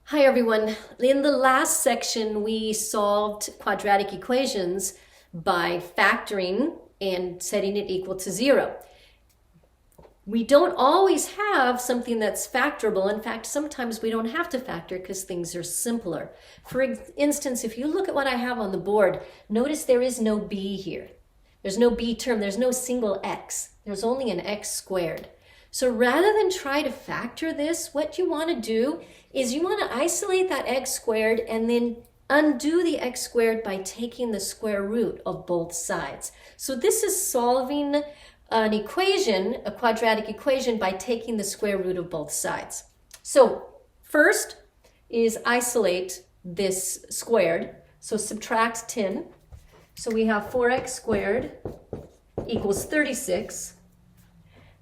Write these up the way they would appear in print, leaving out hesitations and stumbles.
Hi everyone. In the last section, we solved quadratic equations by factoring and setting it equal to 0. We don't always have something that's factorable. In fact, sometimes we don't have to factor because things are simpler. For instance, if you look at what I have on the board, notice there is no b here. There's no b term. There's no single x. There's only an x squared. So rather than try to factor this, what you want to do is you want to isolate that x squared and then undo the x squared by taking the square root of both sides. So this is solving an equation, a quadratic equation, by taking the square root of both sides. So first is isolate this squared. So subtract 10. So we have 4x squared equals 36.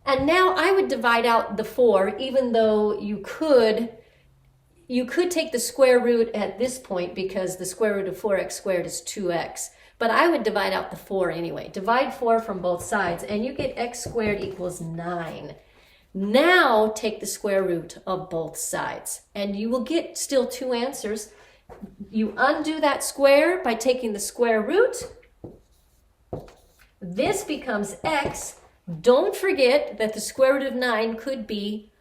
And now I would divide out the 4, even though you could take the square root at this point because the square root of 4x squared is 2x. But I would divide out the 4 anyway. Divide 4 from both sides and you get x squared equals 9. Now take the square root of both sides and you will get still two answers. You undo that square by taking the square root. This becomes x. Don't forget that the square root of 9 could be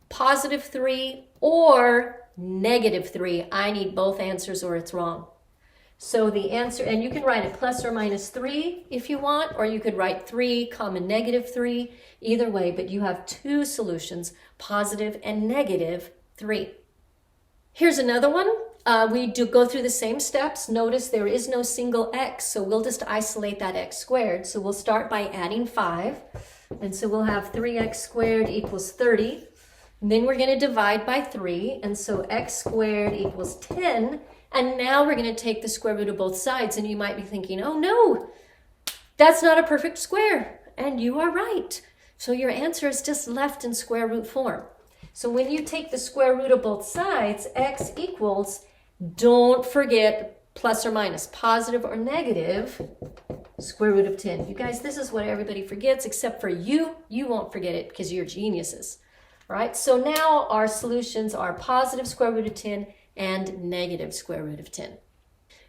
positive 3 or negative 3. I need both answers or it's wrong. So the answer, and you can write it plus or minus 3 if you want, or you could write 3 comma negative 3, either way, but you have two solutions, positive and negative 3. Here's another one. We do go through the same steps. Notice there is no single x, so we'll just isolate that x squared. So we'll start by adding 5. And so we'll have 3x squared equals 30. And then we're going to divide by 3. And so x squared equals 10. And now we're going to take the square root of both sides. And you might be thinking, oh no, that's not a perfect square. And you are right. So your answer is just left in square root form. So when you take the square root of both sides, x equals, don't forget plus or minus, positive or negative, square root of 10. You guys, this is what everybody forgets except for you. You won't forget it because you're geniuses. All right, so now our solutions are positive square root of 10 and negative square root of 10.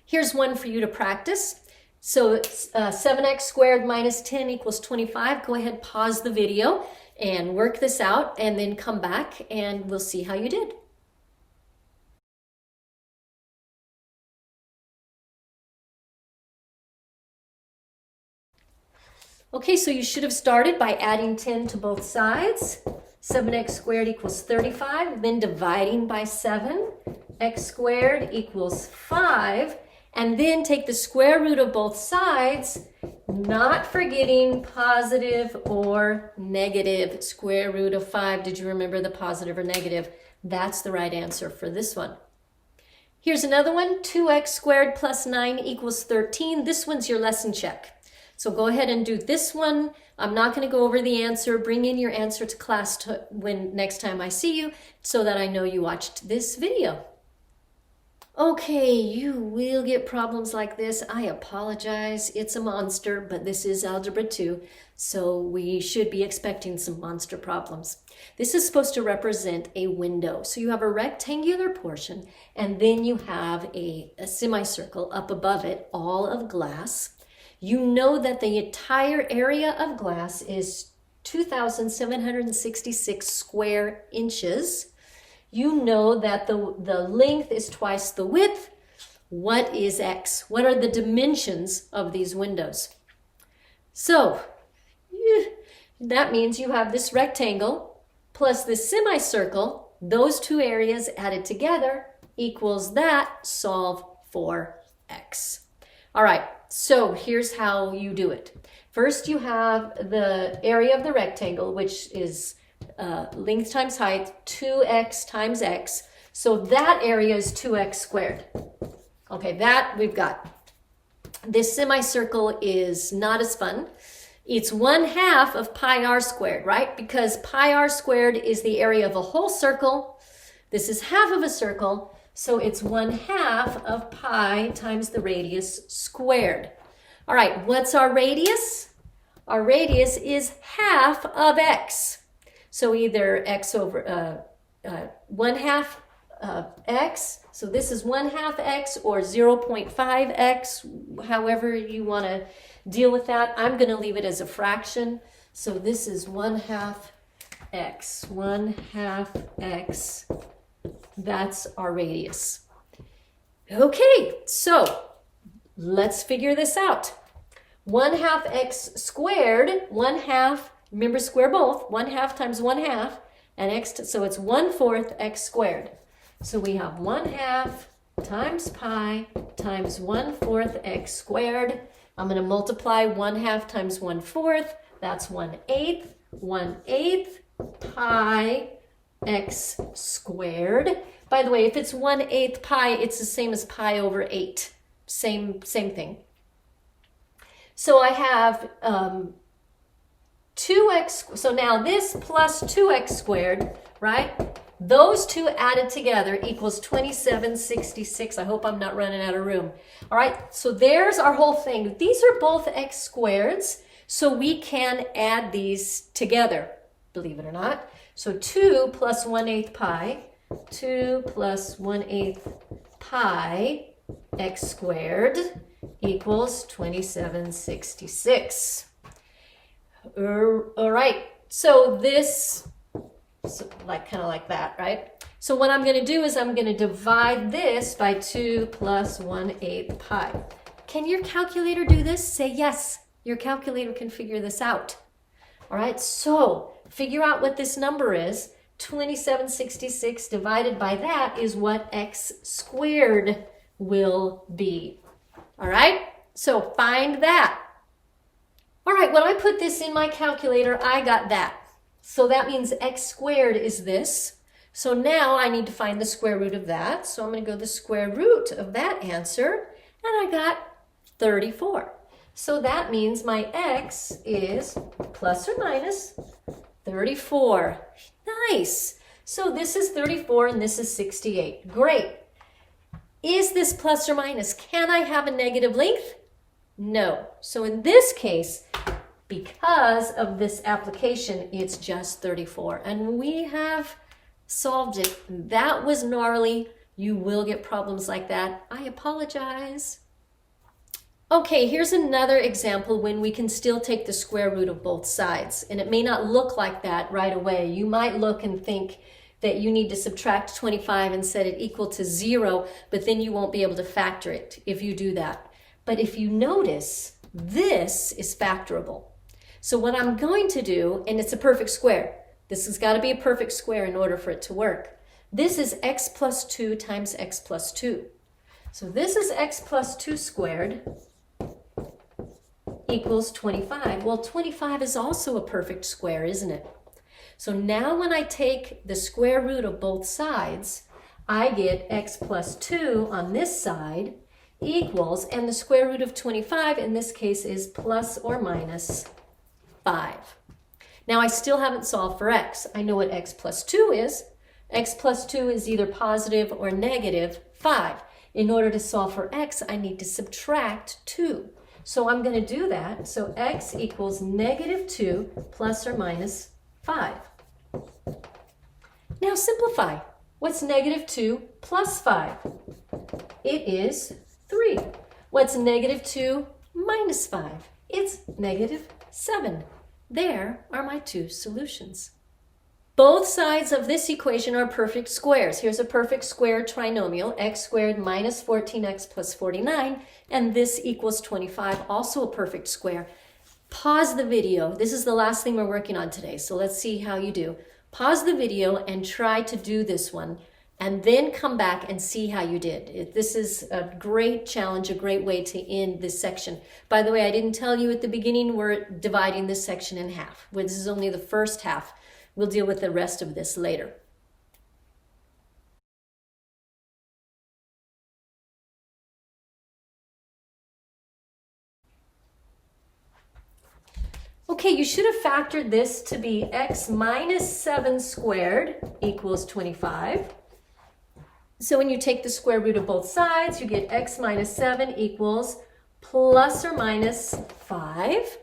Here's one for you to practice. So 7x squared minus 10 equals 25. Go ahead, pause the video and work this out and then come back and we'll see how you did. Okay, so you should have started by adding 10 to both sides. 7x squared equals 35, then dividing by 7. X squared equals 5, and then take the square root of both sides, not forgetting positive or negative. Square root of 5, did you remember the positive or negative? That's the right answer for this one. Here's another one, 2x squared plus 9 equals 13. This one's your lesson check. So go ahead and do this one. I'm not going to go over the answer. Bring in your answer to class when next time I see you so that I know you watched this video. Okay, you will get problems like this. I apologize. It's a monster, but this is Algebra 2, so we should be expecting some monster problems. This is supposed to represent a window. So you have a rectangular portion, and then you have a semicircle up above it, all of glass. You know that the entire area of glass is 2,766 square inches. You know that the length is twice the width. What is x? What are the dimensions of these windows? So that means you have this rectangle plus this semicircle. Those two areas added together equals that. Solve for x. All right. So here's how you do it. First, you have the area of the rectangle, which is length times height, 2x times x. So that area is 2x squared. Okay, that we've got. This semicircle is not as fun. It's 1/2 of pi r squared, right? Because pi r squared is the area of a whole circle. This is half of a circle. So it's 1/2 of pi times the radius squared. All right, what's our radius? Our radius is half of x. So either x over 1/2 x. So this is 1/2 x or 0.5 x, however you want to deal with that. I'm going to leave it as a fraction. So this is 1/2 x. 1/2 x. That's our radius. Okay, so let's figure this out. 1/2 x squared, 1/2, remember square both, 1/2 times 1/2, and x, so it's 1/4 x squared. So we have 1/2 times pi times 1/4 x squared. I'm going to multiply 1/2 times 1/4, that's 1/8, 1/8 pi x squared. By the way, if it's 1/8 pi, it's the same as pi over 8. Same thing. So I have 2x, so now this plus 2x squared, right? Those two added together equals 2766. I hope I'm not running out of room. All right, so there's our whole thing. These are both x squareds, so we can add these together, believe it or not. So 2 plus 1/8 pi, 2 plus 1/8 pi x squared equals 2766. All right, so this, kind of like that, right? So what I'm going to do is I'm going to divide this by 2 plus 1/8 pi. Can your calculator do this? Say yes, your calculator can figure this out. All right, so figure out what this number is. 2766 divided by that is what x squared will be. All right, so find that. All right, when I put this in my calculator, I got that. So that means x squared is this. So now I need to find the square root of that. So I'm going to go the square root of that answer, and I got 34. So that means my x is plus or minus 34. Nice. So this is 34 and this is 68. Great. Is this plus or minus? Can I have a negative length? No. So in this case, because of this application, it's just 34. And we have solved it. That was gnarly. You will get problems like that. I apologize. Okay, here's another example when we can still take the square root of both sides. And it may not look like that right away. You might look and think that you need to subtract 25 and set it equal to 0, but then you won't be able to factor it if you do that. But if you notice, this is factorable. So what I'm going to do, and it's a perfect square. This has got to be a perfect square in order for it to work. This is x plus 2 times x plus 2. So this is x plus 2 squared equals 25. Well, 25 is also a perfect square, isn't it? So now when I take the square root of both sides, I get x plus 2 on this side equals, and the square root of 25 in this case is plus or minus 5. Now I still haven't solved for x. I know what x plus 2 is. X plus 2 is either positive or negative 5. In order to solve for x, I need to subtract 2. So I'm going to do that. So x equals negative 2 plus or minus 5. Now simplify. What's negative 2 plus 5? It is 3. What's negative 2 minus 5? It's negative 7. There are my two solutions. Both sides of this equation are perfect squares. Here's a perfect square trinomial, x squared minus 14x plus 49, and this equals 25, also a perfect square. Pause the video. This is the last thing we're working on today, so let's see how you do. Pause the video and try to do this one, and then come back and see how you did. This is a great challenge, a great way to end this section. By the way, I didn't tell you at the beginning we're dividing this section in half. This is only the first half. We'll deal with the rest of this later. Okay, you should have factored this to be x minus 7 squared equals 25. So when you take the square root of both sides, you get x minus 7 equals plus or minus 5.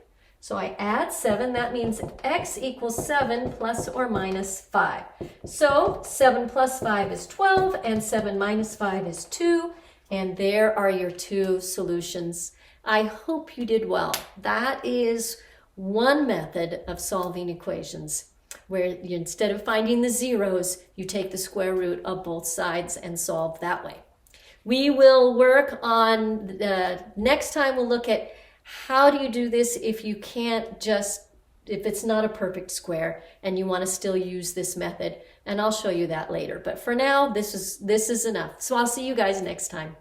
So I add 7. That means x equals 7 plus or minus 5. So 7 plus 5 is 12, and 7 minus 5 is 2. And there are your two solutions. I hope you did well. That is one method of solving equations, where you, instead of finding the zeros, you take the square root of both sides and solve that way. We will work on, next time we'll look at how do you do this if you can't just, if it's not a perfect square and you want to still use this method. And I'll show you that later. But for now, this is enough. So I'll see you guys next time.